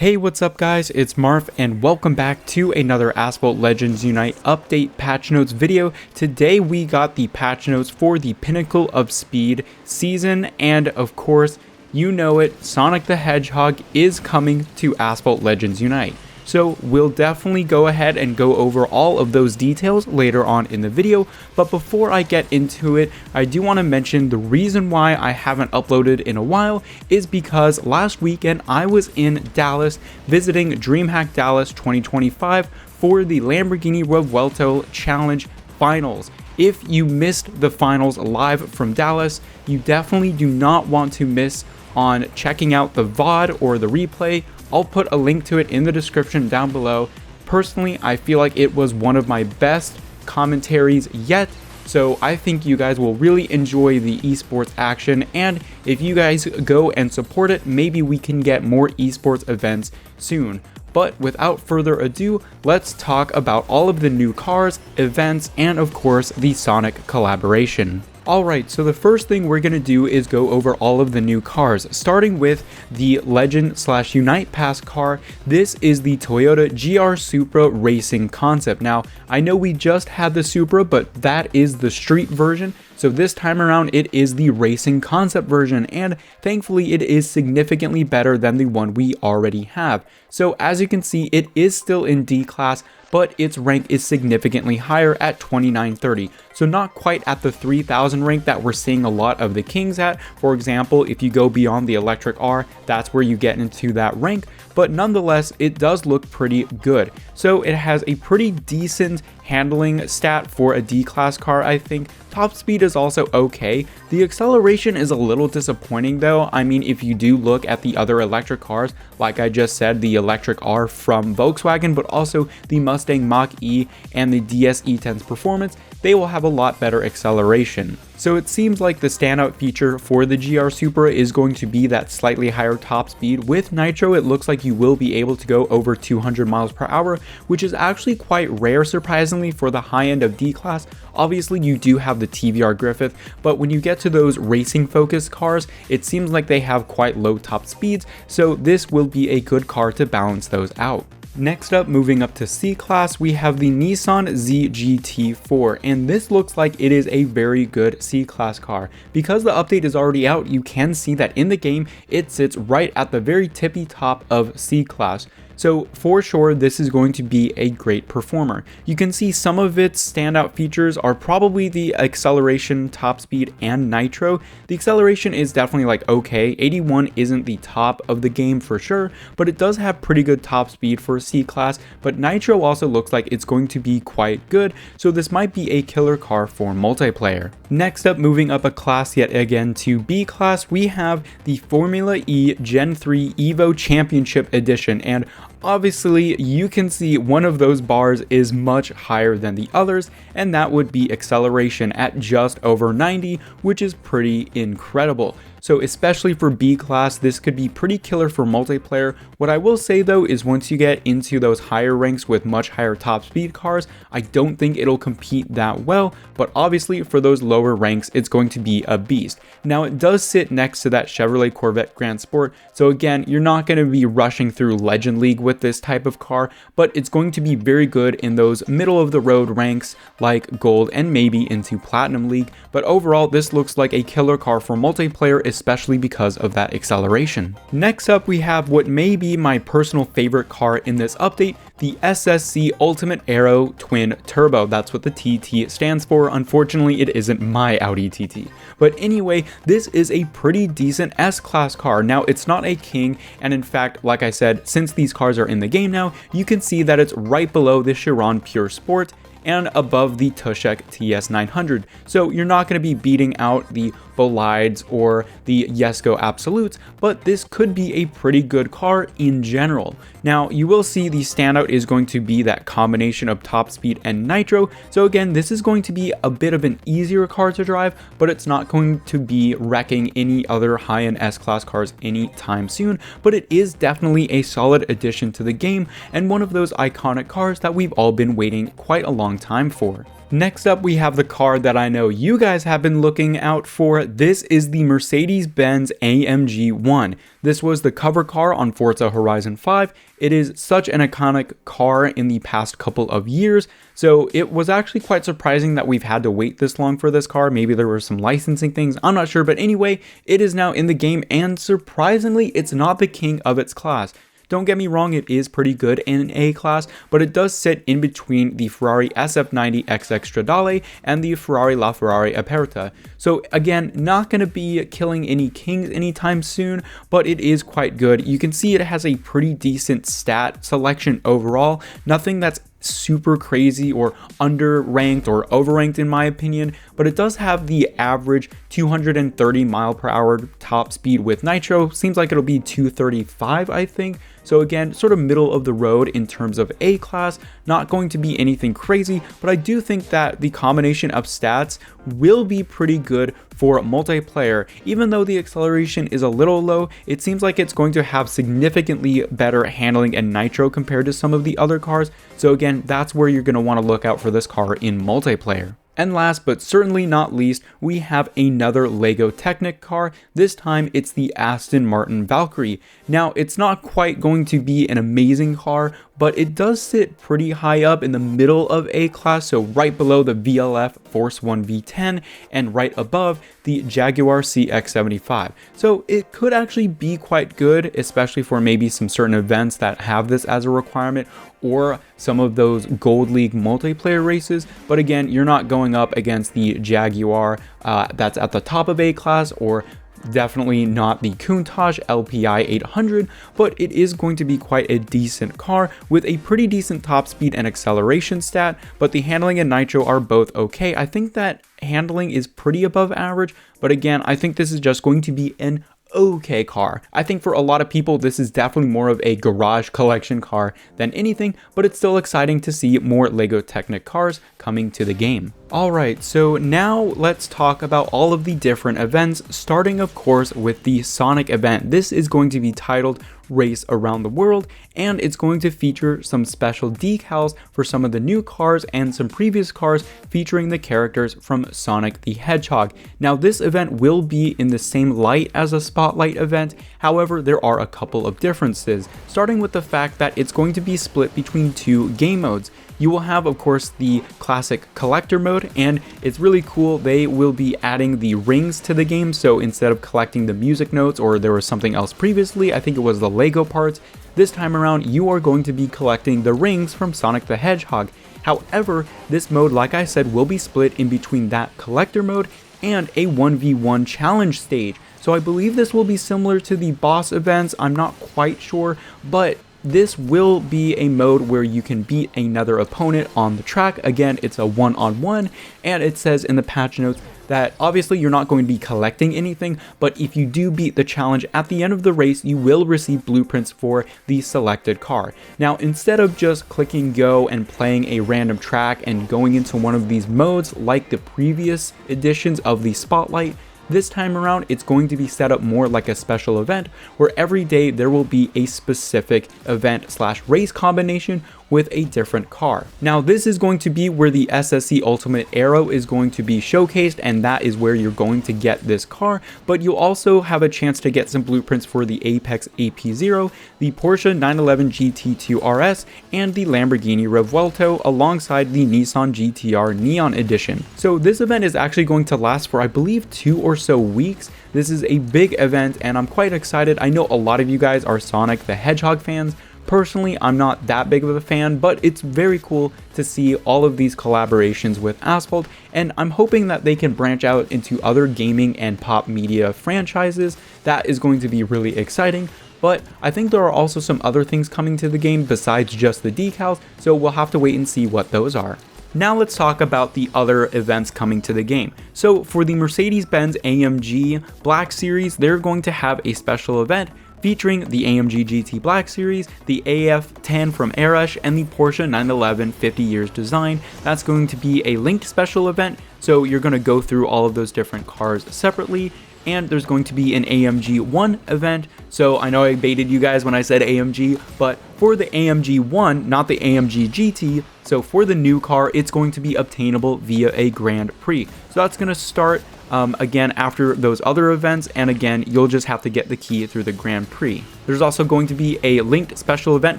Hey, what's up guys, it's Marv and welcome back to another Asphalt Legends Unite update patch notes video. Today we got the patch notes for the Pinnacle of Speed season, and of course, you know it, Sonic the Hedgehog is coming to Asphalt Legends Unite. So we'll definitely go ahead and go over all of those details later on in the video, but before I get into it, I do want to mention the reason why I haven't uploaded in a while is because last weekend I was in Dallas visiting DreamHack Dallas 2025 for the Lamborghini Revuelto Challenge Finals. If you missed the finals live from Dallas, you definitely do not want to miss on checking out the VOD or the replay. I'll put a link to it in the description down below. Personally, I feel like it was one of my best commentaries yet, so I think you guys will really enjoy the esports action, and if you guys go and support it, maybe we can get more esports events soon. But without further ado, let's talk about all of the new cars, events, and of course the Sonic collaboration. Alright, so the first thing we're going to do is go over all of the new cars, starting with the Legend/Unite Pass car. This is the Toyota GR Supra Racing Concept. Now, I know we just had the Supra, but that is the street version. So this time around, it is the racing concept version, and thankfully it is significantly better than the one we already have. So as you can see, it is still in D class, but its rank is significantly higher at 2930. So not quite at the 3000 rank that we're seeing a lot of the Kings at. For example, if you go beyond the Electric R, that's where you get into that rank, but nonetheless, it does look pretty good. So it has a pretty decent handling stat for a D class car, I think. Top speed is also okay. The acceleration is a little disappointing though. I mean, if you do look at the other electric cars, like I just said, the Electric R from Volkswagen, but also the Mustang Mach-E and the DS E10's Performance, they will have a lot better acceleration. So it seems like the standout feature for the GR Supra is going to be that slightly higher top speed. With Nitro, it looks like you will be able to go over 200 miles per hour, which is actually quite rare, surprisingly, for the high end of D class. Obviously, you do have the TVR Griffith, but when you get to those racing focused cars, it seems like they have quite low top speeds, so this will be a good car to balance those out. Next up, moving up to C class, we have the Nissan ZGT4, and this looks like it is a very good C class car. Because the update is already out, you can see that in the game, it sits right at the very tippy top of C class. So for sure, this is going to be a great performer. You can see some of its standout features are probably the acceleration, top speed, and nitro. The acceleration is definitely like okay. 81 isn't the top of the game for sure, but it does have pretty good top speed for C class, but nitro also looks like it's going to be quite good, so this might be a killer car for multiplayer. Next up, moving up a class yet again to B class, we have the Formula E Gen 3 Evo Championship Edition, and obviously, you can see one of those bars is much higher than the others, and that would be acceleration at just over 90, which is pretty incredible. So especially for B class, this could be pretty killer for multiplayer. What I will say though is once you get into those higher ranks with much higher top speed cars, I don't think it'll compete that well, but obviously for those lower ranks, it's going to be a beast. Now it does sit next to that Chevrolet Corvette Grand Sport, so again, you're not going to be rushing through Legend League with this type of car, but it's going to be very good in those middle of the road ranks like Gold and maybe into Platinum League. But overall, this looks like a killer car for multiplayer, especially because of that acceleration. Next up, we have what may be my personal favorite car in this update, the SSC Ultimate Aero Twin Turbo. That's what the TT stands for. Unfortunately, it isn't my Audi TT. But anyway, this is a pretty decent S-Class car. Now, it's not a King, and in fact, like I said, since these cars are in the game now, you can see that it's right below the Chiron Pure Sport and above the Tushek TS900. So you're not going to be beating out the Bolides or the Jesko Absolutes, but this could be a pretty good car in general. Now, you will see the standout is going to be that combination of top speed and nitro. So again, this is going to be a bit of an easier car to drive, but it's not going to be wrecking any other high-end S-Class cars anytime soon, but it is definitely a solid addition to the game and one of those iconic cars that we've all been waiting quite a long time for. Next up, we have the car that I know you guys have been looking out for. This is the Mercedes-Benz AMG 1. This was the cover car on Forza Horizon 5. It is such an iconic car in the past couple of years, so it was actually quite surprising that we've had to wait this long for this car. Maybe there were some licensing things, I'm not sure, but anyway, it is now in the game, and surprisingly, it's not the king of its class. Don't get me wrong, it is pretty good in A-class, but it does sit in between the Ferrari SF90 XX Stradale and the Ferrari LaFerrari Aperta. So again, not going to be killing any kings anytime soon, but it is quite good. You can see it has a pretty decent stat selection overall, nothing that's super crazy or underranked or overranked in my opinion, but it does have the average 230 mile per hour top speed with nitro. Seems like it'll be 235, I think. So again, sort of middle of the road in terms of A class, not going to be anything crazy, but I do think that the combination of stats will be pretty good for multiplayer. Even though the acceleration is a little low, it seems like it's going to have significantly better handling and nitro compared to some of the other cars. So again, that's where you're going to want to look out for this car in multiplayer. And last but certainly not least, we have another LEGO Technic car. This time it's the Aston Martin Valkyrie. Now it's not quite going to be an amazing car, but it does sit pretty high up in the middle of A class, so right below the VLF Force 1 V10 and right above the Jaguar CX-75. So it could actually be quite good, especially for maybe some certain events that have this as a requirement, or some of those Gold League multiplayer races. But again, you're not going up against the Jaguar that's at the top of A class, or definitely not the Hackintosh LPI 800, but it is going to be quite a decent car with a pretty decent top speed and acceleration stat, but the handling and nitro are both okay. I think that handling is pretty above average, but again, I think this is just going to be an okay car. I think for a lot of people, this is definitely more of a garage collection car than anything, but it's still exciting to see more LEGO Technic cars coming to the game. Alright, so now let's talk about all of the different events, starting of course with the Sonic event. This is going to be titled Race Around the World, and it's going to feature some special decals for some of the new cars and some previous cars featuring the characters from Sonic the Hedgehog. Now this event will be in the same light as a Spotlight event, however there are a couple of differences, starting with the fact that it's going to be split between two game modes. You will have, of course, the classic collector mode, and it's really cool. They will be adding the rings to the game, so instead of collecting the music notes, or there was something else previously, I think it was the Lego parts, this time around you are going to be collecting the rings from Sonic the Hedgehog. However, this mode, like I said, will be split in between that collector mode and a 1v1 challenge stage. So I believe this will be similar to the boss events, I'm not quite sure, but this will be a mode where you can beat another opponent on the track. Again, it's a one-on-one, and it says in the patch notes that obviously you're not going to be collecting anything, but if you do beat the challenge at the end of the race, you will receive blueprints for the selected car. Now, instead of just clicking go and playing a random track and going into one of these modes like the previous editions of the Spotlight, this time around, it's going to be set up more like a special event where every day there will be a specific event / race combination with a different car. Now this is going to be where the SSC Ultimate Aero is going to be showcased, and that is where you're going to get this car, but you'll also have a chance to get some blueprints for the Apex AP0, the Porsche 911 GT2 RS, and the Lamborghini Revuelto alongside the Nissan GTR Neon Edition. So this event is actually going to last for I believe 2 or so weeks. This is a big event and I'm quite excited. I know a lot of you guys are Sonic the Hedgehog fans. Personally, I'm not that big of a fan, but it's very cool to see all of these collaborations with Asphalt, and I'm hoping that they can branch out into other gaming and pop media franchises. That is going to be really exciting, but I think there are also some other things coming to the game besides just the decals, so we'll have to wait and see what those are. Now let's talk about the other events coming to the game. So for the Mercedes-Benz AMG Black Series, they're going to have a special event featuring the AMG GT Black Series, the AF10 from Airush, and the Porsche 911 50 Years Design. That's going to be a linked special event, so you're going to go through all of those different cars separately. and there's going to be an AMG 1 event. So I know I baited you guys when I said AMG, but for the AMG 1, not the AMG GT, so for the new car, it's going to be obtainable via a Grand Prix. So that's going to start again after those other events, and again you'll just have to get the key through the Grand Prix. There's also going to be a linked special event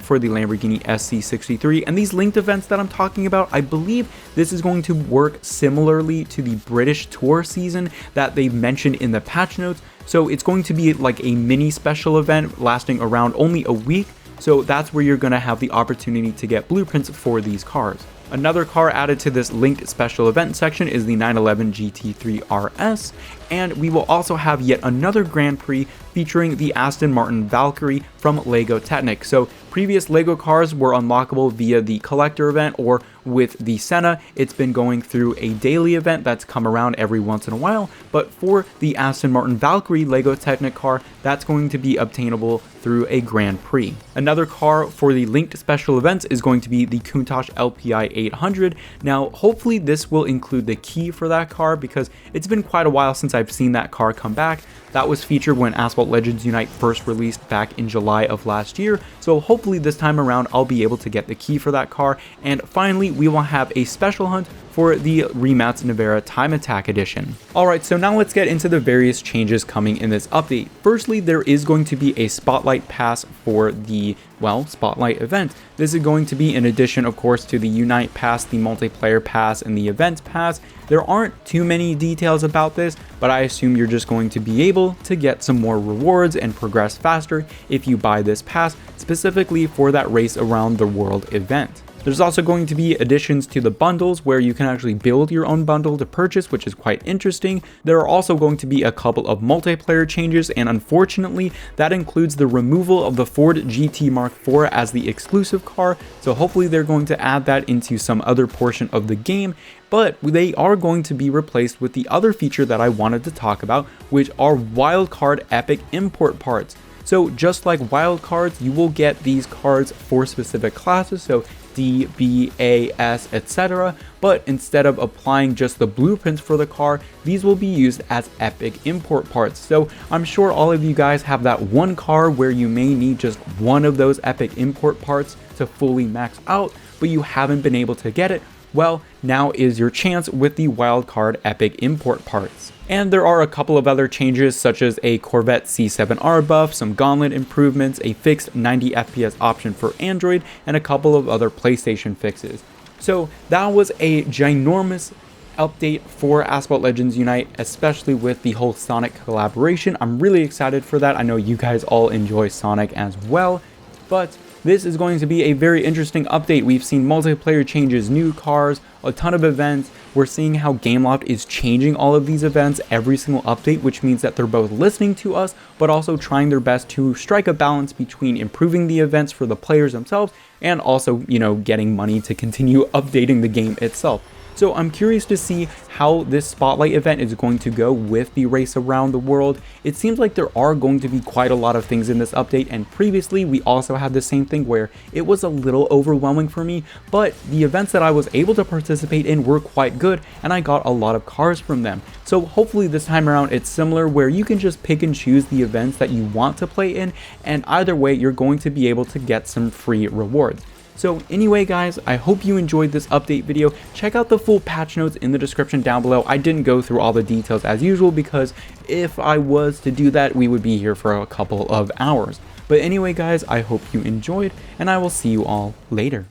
for the Lamborghini SC63, and these linked events that I'm talking about, I believe this is going to work similarly to the British Tour season that they've mentioned in the patch notes. So it's going to be like a mini special event lasting around only a week, so that's where you're going to have the opportunity to get blueprints for these cars. Another car added to this linked special event section is the 911 GT3 RS, and we will also have yet another Grand Prix featuring the Aston Martin Valkyrie from Lego Technic. So previous Lego cars were unlockable via the collector event, or with the Senna, it's been going through a daily event that's come around every once in a while, but for the Aston Martin Valkyrie Lego Technic car, that's going to be obtainable through a Grand Prix. Another car for the linked special events is going to be the Hackintosh LPI 800. Now, hopefully this will include the key for that car, because it's been quite a while since I've seen that car come back. That was featured when Asphalt Legends Unite first released back in July of last year, so hopefully this time around I'll be able to get the key for that car. And finally, we will have a special hunt for the Remats Nevera Time Attack Edition. Alright, so now let's get into the various changes coming in this update. Firstly, there is going to be a Spotlight Pass for the, well, Spotlight event. This is going to be in addition, of course, to the Unite Pass, the Multiplayer Pass, and the Events Pass. There aren't too many details about this, but I assume you're just going to be able to get some more rewards and progress faster if you buy this pass, specifically for that Race Around the World event. There's also going to be additions to the bundles where you can actually build your own bundle to purchase, which is quite interesting. There are also going to be a couple of multiplayer changes, and unfortunately that includes the removal of the Ford GT Mark IV as the exclusive car, so hopefully they're going to add that into some other portion of the game. But they are going to be replaced with the other feature that I wanted to talk about, which are wildcard epic import parts. So just like wildcards, you will get these cards for specific classes, so D, B, A, S, etc. But instead of applying just the blueprints for the car, these will be used as epic import parts. So I'm sure all of you guys have that one car where you may need just one of those epic import parts to fully max out, but you haven't been able to get it. Well, now is your chance with the wildcard epic import parts. And there are a couple of other changes, such as a Corvette C7R buff, some gauntlet improvements, a fixed 90 FPS option for Android, and a couple of other PlayStation fixes. So that was a ginormous update for Asphalt Legends Unite, especially with the whole Sonic collaboration. I'm really excited for that. I know you guys all enjoy Sonic as well, but this is going to be a very interesting update. We've seen multiplayer changes, new cars, a ton of events. We're seeing how Gameloft is changing all of these events every single update, which means that they're both listening to us, but also trying their best to strike a balance between improving the events for the players themselves and also, you know, getting money to continue updating the game itself. So I'm curious to see how this Spotlight event is going to go with the Race Around the World. It seems like there are going to be quite a lot of things in this update, and previously we also had the same thing where it was a little overwhelming for me, but the events that I was able to participate in were quite good, and I got a lot of cars from them. So hopefully this time around it's similar, where you can just pick and choose the events that you want to play in, and either way you're going to be able to get some free rewards. So anyway guys, I hope you enjoyed this update video. Check out the full patch notes in the description down below. I didn't go through all the details as usual, because if I was to do that, we would be here for a couple of hours. But anyway guys, I hope you enjoyed, and I will see you all later.